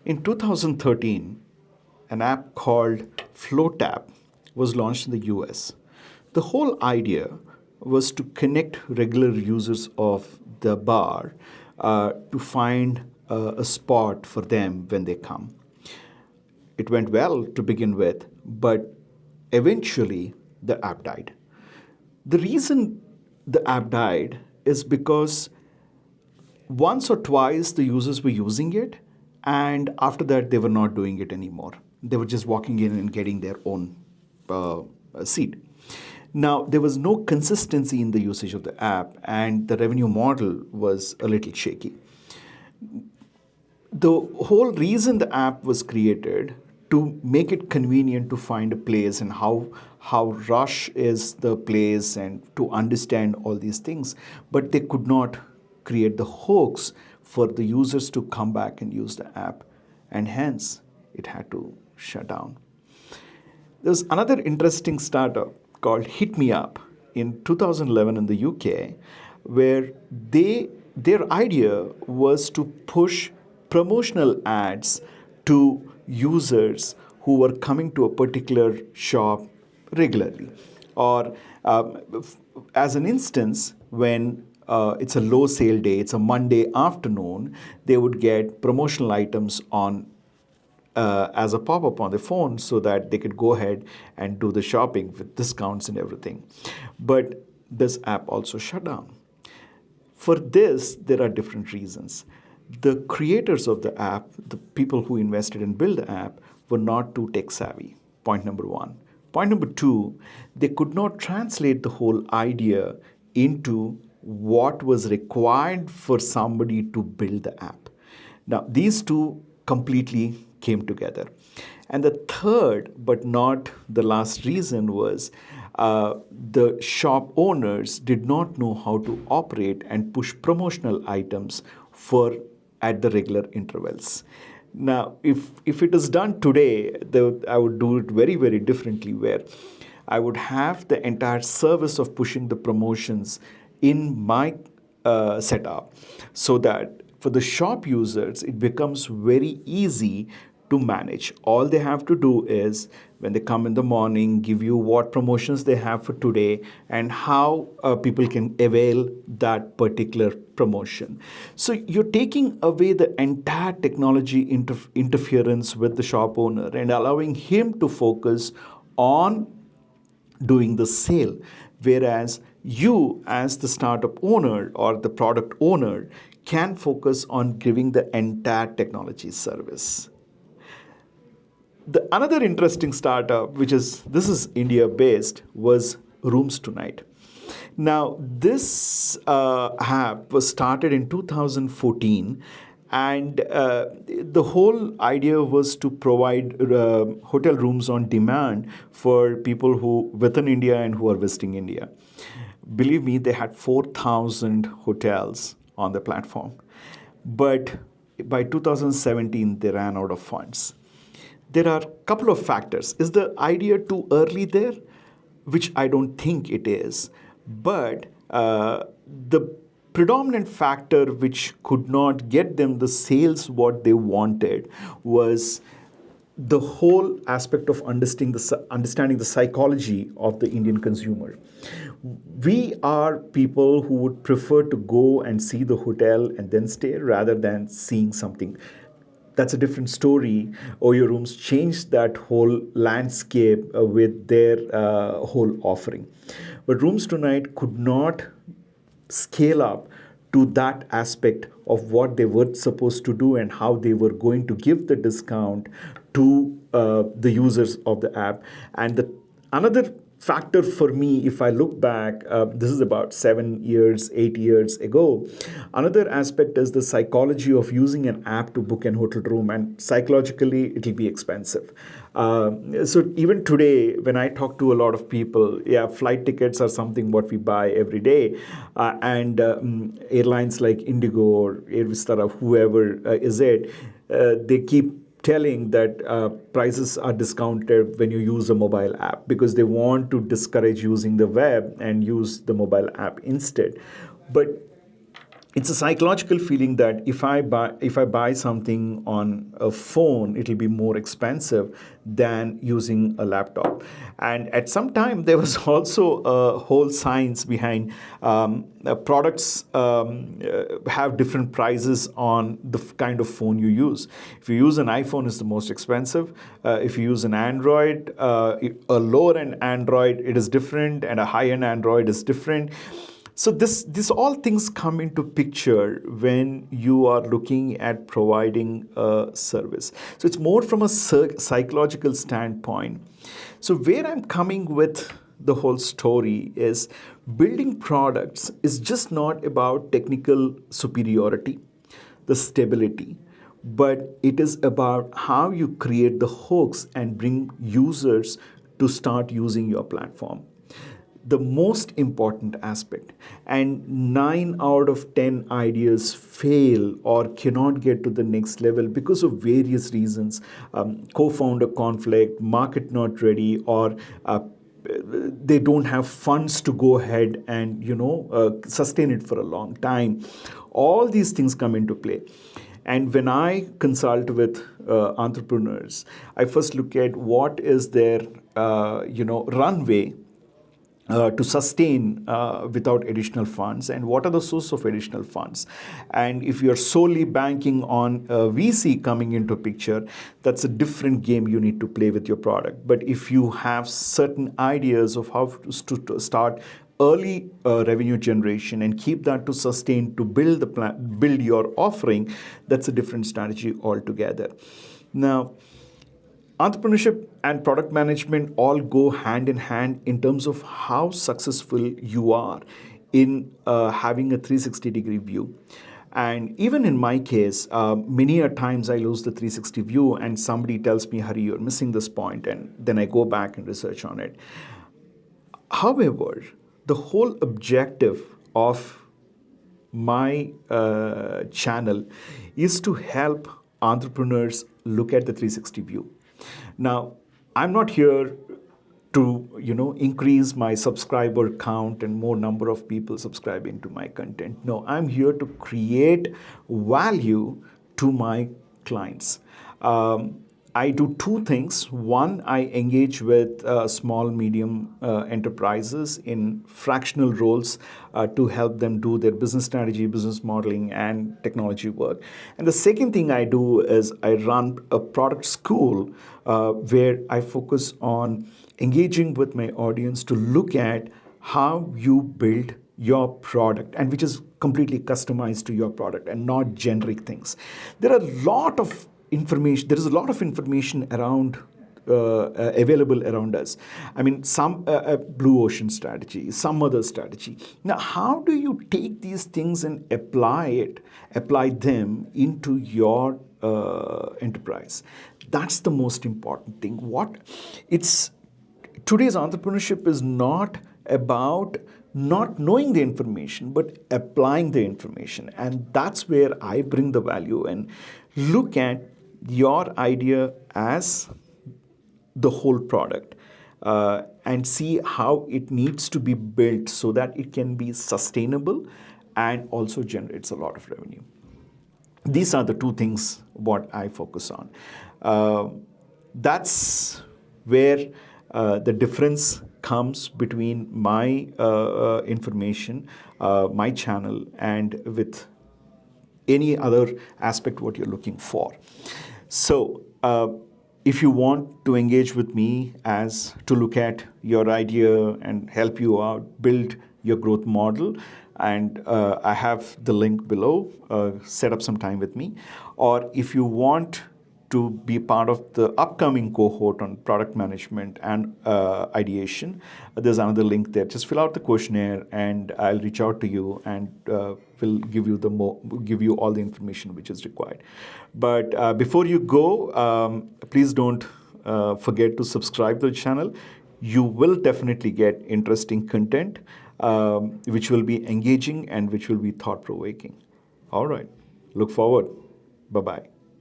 In 2013, an app called FlowTap was launched in the US. The whole idea was to connect regular users of the bar to find a spot for them when they come. It went well to begin with, but eventually the app died. The reason the app died is because once or twice the users were using it, and after that they were not doing it anymore. They were just walking in and getting their own uh, seat. Now, there was no consistency in the usage of the app, and the revenue model was a little shaky. The whole reason the app was created to make it convenient to find a place and how rush is the place and to understand all these things, but they could not create the hooks for the users to come back and use the app, and hence it had to shut down. There's another interesting startup called Hit Me Up in 2011 in the UK, where their idea was to push promotional ads to users who were coming to a particular shop regularly. Or, as an instance, when it's a low sale day, it's a Monday afternoon, they would get promotional items on as a pop-up on the phone so that they could go ahead and do the shopping with discounts and everything. But this app also shut down. For this, there are different reasons. The creators of the app, the people who invested and built the app, were not too tech savvy. Point number one. Point number two, they could not translate the whole idea into what was required for somebody to build the app. Now, these two completely came together. And the third, but not the last reason, was the shop owners did not know how to operate and push promotional items for at the regular intervals. Now, if it is done today, I would do it very, very differently, where I would have the entire service of pushing the promotions in my setup, so that for the shop users, it becomes very easy to manage. All they have to do is, when they come in the morning, give you what promotions they have for today and how people can avail that particular promotion. So you're taking away the entire technology interference with the shop owner and allowing him to focus on doing the sale. Whereas you, as the startup owner or the product owner, can focus on giving the entire technology service. The another interesting startup, which is this is India based, was Rooms Tonight. Now, this app was started in 2014, and the whole idea was to provide hotel rooms on demand for people who within India and who are visiting India. Believe me, they had 4,000 hotels on the platform, but by 2017 they ran out of funds. There are a couple of factors. Is the idea too early there? Which I don't think it is. But the predominant factor which could not get them the sales what they wanted was the whole aspect of understanding the psychology of the Indian consumer. We are people who would prefer to go and see the hotel and then stay rather than seeing something. That's a different story. Oyo Rooms changed that whole landscape with their whole offering. But Rooms Tonight could not scale up to that aspect of what they were supposed to do and how they were going to give the discount to the users of the app. And another factor for me, if I look back, this is about 7 years, 8 years ago. Another aspect is the psychology of using an app to book an hotel room, and psychologically, it'll be expensive. So even today, when I talk to a lot of people, yeah, flight tickets are something what we buy every day, and airlines like Indigo or Air Vistara, whoever is it, they keep telling that prices are discounted when you use a mobile app because they want to discourage using the web and use the mobile app instead. But it's a psychological feeling that if I buy something on a phone, it'll be more expensive than using a laptop. And at some time, there was also a whole science behind products have different prices on the kind of phone you use. If you use an iPhone, it's the most expensive. If you use an Android, a lower end Android, it is different, and a high end Android is different. So this all things come into picture when you are looking at providing a service. So it's more from a psychological standpoint. So where I'm coming with the whole story is building products is just not about technical superiority, the stability, but it is about how you create the hooks and bring users to start using your platform, the most important aspect. And 9 out of 10 ideas fail or cannot get to the next level because of various reasons: co-founder conflict, market not ready, or they don't have funds to go ahead and sustain it for a long time. All these things come into play. And when I consult with entrepreneurs, I first look at what is their runway to sustain without additional funds, and what are the source of additional funds. And if you're solely banking on VC coming into picture, that's a different game you need to play with your product. But if you have certain ideas of how to start early revenue generation and keep that to sustain to build the build your offering, that's a different strategy altogether. Now, entrepreneurship and product management all go hand in hand in terms of how successful you are in having a 360-degree view. And even in my case, many a times I lose the 360 view and somebody tells me, Hari, you're missing this point, and then I go back and research on it. However, the whole objective of my channel is to help entrepreneurs look at the 360 view. Now, I'm not here to increase my subscriber count and more number of people subscribing to my content. No, I'm here to create value to my clients. I do two things. One, I engage with small, medium enterprises in fractional roles to help them do their business strategy, business modeling, and technology work. And the second thing I do is I run a product school where I focus on engaging with my audience to look at how you build your product, and which is completely customized to your product and not generic things. There is a lot of information around available around us. I mean, some blue ocean strategy, some other strategy. Now, how do you take these things and apply them into your enterprise? That's the most important thing. Today's entrepreneurship is not about not knowing the information, but applying the information. And that's where I bring the value and look at your idea as the whole product, and see how it needs to be built so that it can be sustainable and also generates a lot of revenue. These are the two things what I focus on. That's where the difference comes between my information, my channel, and with any other aspect what you're looking for. So if you want to engage with me as to look at your idea and help you out build your growth model, and I have the link below, set up some time with me. Or if you want to be part of the upcoming cohort on product management and ideation, there's another link there. Just fill out the questionnaire and I'll reach out to you and will give you all the information which is required. But before you go, please don't forget to subscribe to the channel. You will definitely get interesting content which will be engaging and which will be thought-provoking. All right. Look forward. Bye-bye.